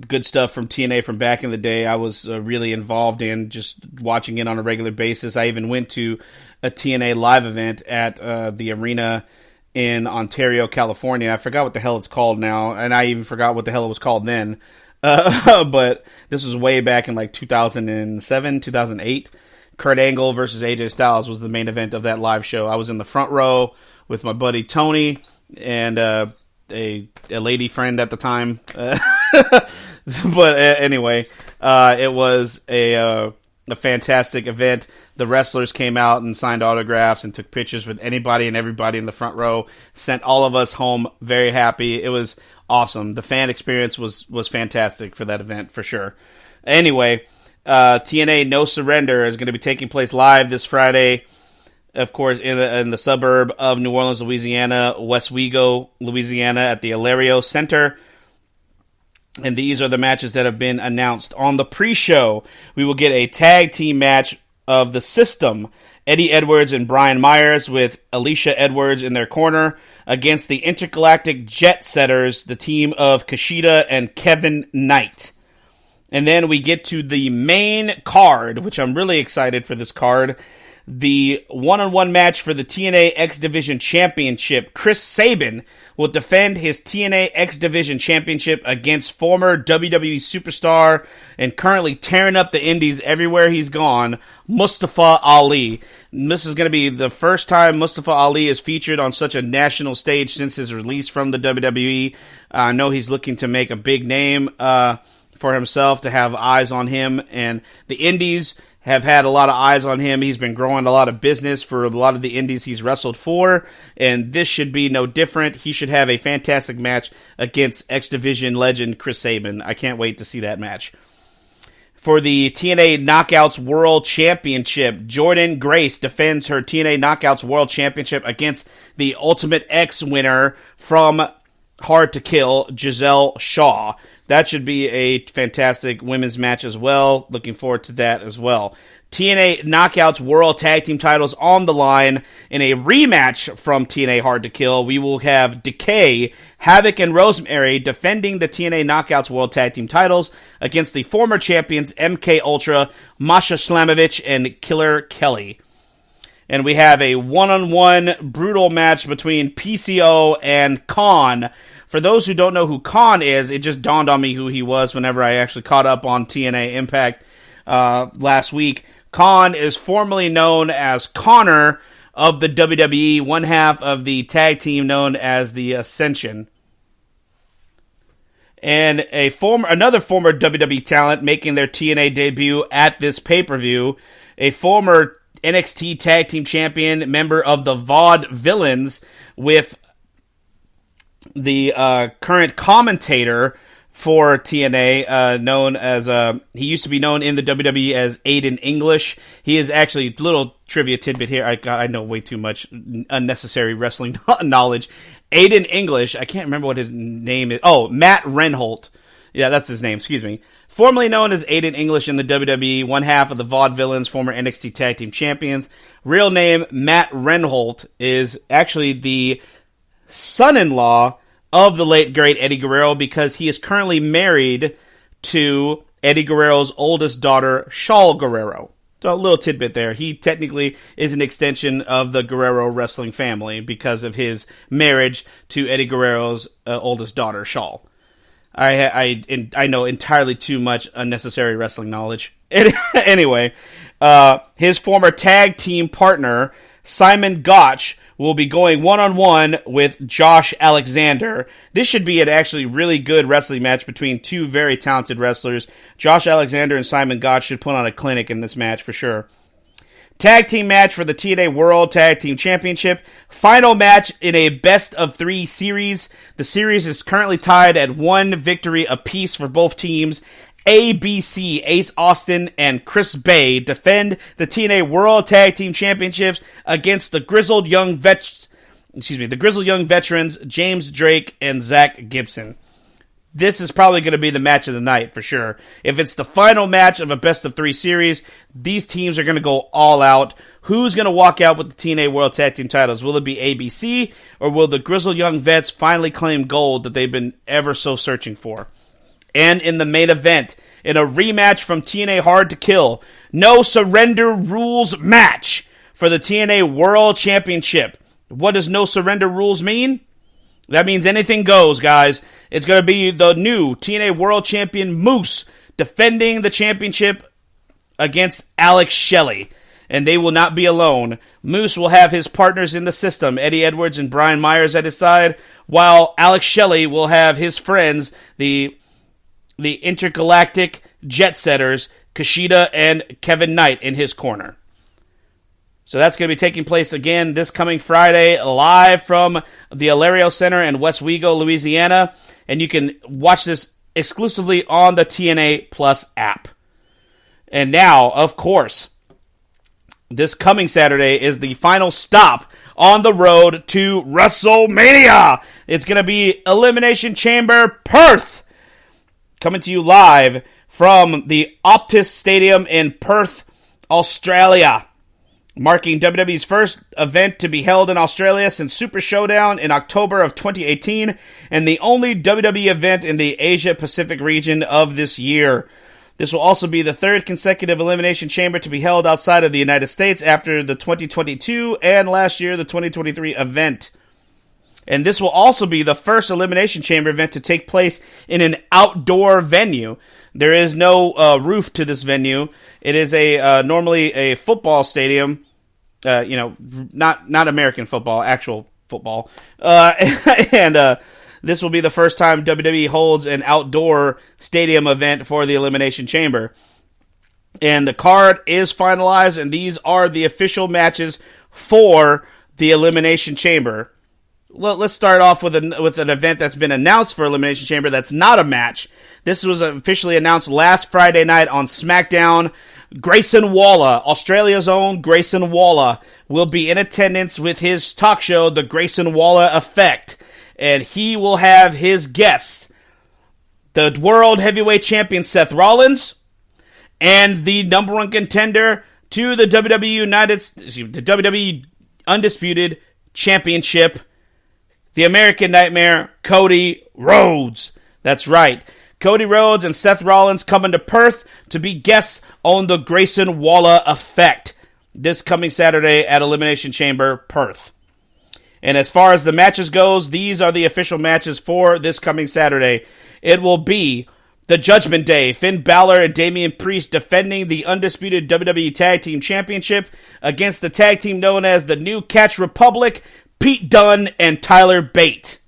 [SPEAKER 1] good stuff from TNA from back in the day I was really involved in, just watching it on a regular basis. I even went to a TNA live event at the arena in Ontario, California. I forgot what the hell it's called now, and I even forgot what the hell it was called then. But this was way back in like 2007, 2008. Kurt Angle versus AJ Styles was the main event of that live show. I was in the front row with my buddy Tony and a lady friend at the time. But anyway, it was a fantastic event. The wrestlers came out and signed autographs and took pictures with anybody and everybody in the front row. Sent all of us home very happy. It was awesome. The fan experience was fantastic for that event, for sure. Anyway, TNA No Surrender is going to be taking place live this Friday, of course, in the suburb of New Orleans, Louisiana, Westwego, Louisiana, at the Alario Center. And these are the matches that have been announced. On the pre-show, we will get a tag team match of the System, Eddie Edwards and Brian Myers, with Alicia Edwards in their corner, against the Intergalactic Jet Setters, the team of Kushida and Kevin Knight. And then we get to the main card, which I'm really excited for this card. The one-on-one match for the TNA X Division Championship. Chris Sabin will defend his TNA X Division Championship against former WWE superstar and currently tearing up the indies everywhere he's gone, Mustafa Ali. And this is going to be the first time Mustafa Ali is featured on such a national stage since his release from the WWE. I know he's looking to make a big name for himself, to have eyes on him, and the indies have had a lot of eyes on him. He's been growing a lot of business for a lot of the indies he's wrestled for, and this should be no different. He should have a fantastic match against X Division legend Chris Sabin. I can't wait to see that match. For the TNA Knockouts World Championship, Jordan Grace defends her TNA Knockouts World Championship against the Ultimate X winner from Hard to Kill, Giselle Shaw. That should be a fantastic women's match as well. Looking forward to that as well. TNA Knockouts World Tag Team titles on the line in a rematch from TNA Hard to Kill. We will have Decay, Havoc, and Rosemary defending the TNA Knockouts World Tag Team titles against the former champions MK Ultra, Masha Slamovich, and Killer Kelly. And we have a one-on-one brutal match between PCO and Khan. For those who don't know who Khan is, it just dawned on me who he was whenever I actually caught up on TNA Impact last week. Khan is formerly known as Connor of the WWE, one half of the tag team known as the Ascension. And another former WWE talent making their TNA debut at this pay-per-view, a former NXT Tag Team Champion, member of the VOD Villains, with the current commentator for TNA, known as, he used to be known in the WWE as Aiden English. He is actually, little trivia tidbit here, I know way too much unnecessary wrestling knowledge. Aiden English, I can't remember what his name is. Oh, Matt Renholt. Yeah, that's his name, excuse me. Formerly known as Aiden English in the WWE, one half of the Vaudevillains, former NXT Tag Team Champions. Real name, Matt Renholt, is actually the son-in-law of the late, great Eddie Guerrero, because he is currently married to Eddie Guerrero's oldest daughter, Shaul Guerrero. So a little tidbit there. He technically is an extension of the Guerrero wrestling family because of his marriage to Eddie Guerrero's oldest daughter, Shaul. I know entirely too much unnecessary wrestling knowledge. Anyway, his former tag team partner, Simon Gotch, will be going one-on-one with Josh Alexander. This should be an actually really good wrestling match between two very talented wrestlers. Josh Alexander and Simon Gotch should put on a clinic in this match for sure. Tag team match for the TNA World Tag Team Championship. Final match in a best-of-3 series. The series is currently tied at 1 victory apiece for both teams. ABC, Ace Austin, and Chris Bay defend the TNA World Tag Team Championships against the Grizzled Young Veterans, James Drake and Zach Gibson. This is probably going to be the match of the night for sure. If it's the final match of a best-of-3 series, these teams are going to go all out. Who's going to walk out with the TNA World Tag Team titles? Will it be ABC, or will the Grizzled Young Vets finally claim gold that they've been ever so searching for? And in the main event, in a rematch from TNA Hard to Kill, no surrender rules match for the TNA World Championship. What does no surrender rules mean? That means anything goes, guys. It's going to be the new TNA World Champion Moose defending the championship against Alex Shelley. And they will not be alone. Moose will have his partners in the system, Eddie Edwards and Brian Myers at his side, while Alex Shelley will have his friends, the intergalactic jet setters, Kushida and Kevin Knight in his corner. So that's going to be taking place again this coming Friday, live from the Alario Center in West Wego, Louisiana. And you can watch this exclusively on the TNA Plus app. And now, of course, this coming Saturday is the final stop on the road to WrestleMania. It's going to be Elimination Chamber Perth, coming to you live from the Optus Stadium in Perth, Australia, marking WWE's first event to be held in Australia since Super Showdown in October of 2018, and the only WWE event in the Asia-Pacific region of this year. This will also be the third consecutive Elimination Chamber to be held outside of the United States after the 2022 and last year the 2023 event. And this will also be the first Elimination Chamber event to take place in an outdoor venue. There is no roof to this venue. It is normally a football stadium, not American football, actual football. And this will be the first time WWE holds an outdoor stadium event for the Elimination Chamber. And the card is finalized, and these are the official matches for the Elimination Chamber. Well, let's start off with an event that's been announced for Elimination Chamber that's not a match. This was officially announced last Friday night on SmackDown. Grayson Waller, Australia's own Grayson Waller, will be in attendance with his talk show, The Grayson Waller Effect. And he will have his guests, the World Heavyweight Champion Seth Rollins, and the number one contender to the WWE Undisputed Championship, the American Nightmare, Cody Rhodes. That's right. Cody Rhodes and Seth Rollins coming to Perth to be guests on the Grayson Waller Effect this coming Saturday at Elimination Chamber Perth. And as far as the matches goes, these are the official matches for this coming Saturday. It will be the Judgment Day, Finn Balor and Damian Priest defending the undisputed WWE Tag Team Championship against the tag team known as the New Catch Republic, Pete Dunne and Tyler Bate.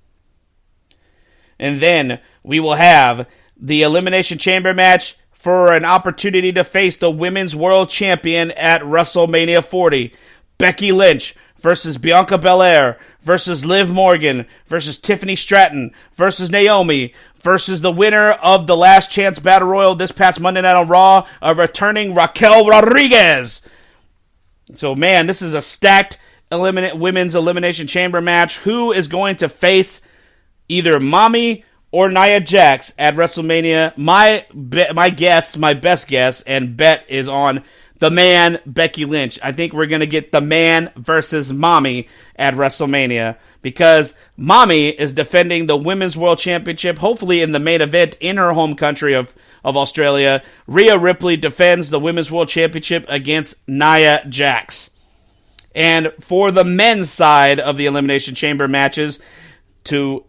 [SPEAKER 1] And then we will have the Elimination Chamber match for an opportunity to face the Women's World Champion at WrestleMania 40. Becky Lynch versus Bianca Belair versus Liv Morgan versus Tiffany Stratton versus Naomi versus the winner of the Last Chance Battle Royal this past Monday Night on Raw, a returning Raquel Rodriguez. So, man, this is a stacked Women's Elimination Chamber match. Who is going to face either Mommy or Nia Jax at WrestleMania? My best guess, and bet is on the man, Becky Lynch. I think we're going to get the man versus Mommy at WrestleMania because Mommy is defending the Women's World Championship, hopefully in the main event in her home country of Australia. Rhea Ripley defends the Women's World Championship against Nia Jax. And for the men's side of the Elimination Chamber matches, to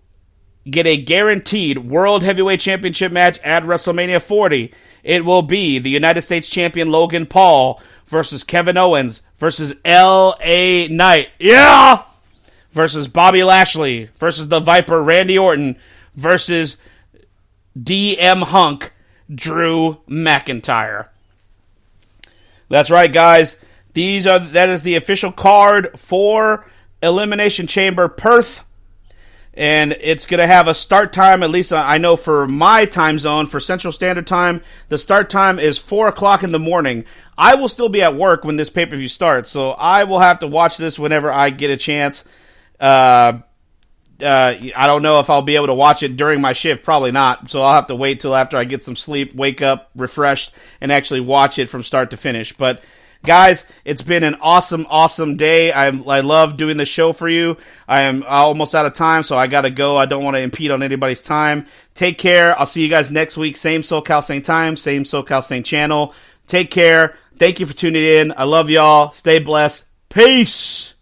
[SPEAKER 1] get a guaranteed World Heavyweight Championship match at WrestleMania 40. It will be the United States Champion Logan Paul versus Kevin Owens versus L.A. Knight. Yeah! Versus Bobby Lashley versus the Viper Randy Orton versus DM Hunk Drew McIntyre. That's right, guys. That is the official card for Elimination Chamber Perth. And it's going to have a start time, at least I know for my time zone, for Central Standard Time, the start time is 4 o'clock in the morning. I will still be at work when this pay-per-view starts, so I will have to watch this whenever I get a chance. I don't know if I'll be able to watch it during my shift, probably not, so I'll have to wait till after I get some sleep, wake up, refreshed, and actually watch it from start to finish. But guys, it's been an awesome, awesome day. I love doing the show for you. I am almost out of time, so I gotta go. I don't want to impede on anybody's time. Take care. I'll see you guys next week. Same SoCal, same time. Same SoCal, same channel. Take care. Thank you for tuning in. I love y'all. Stay blessed. Peace.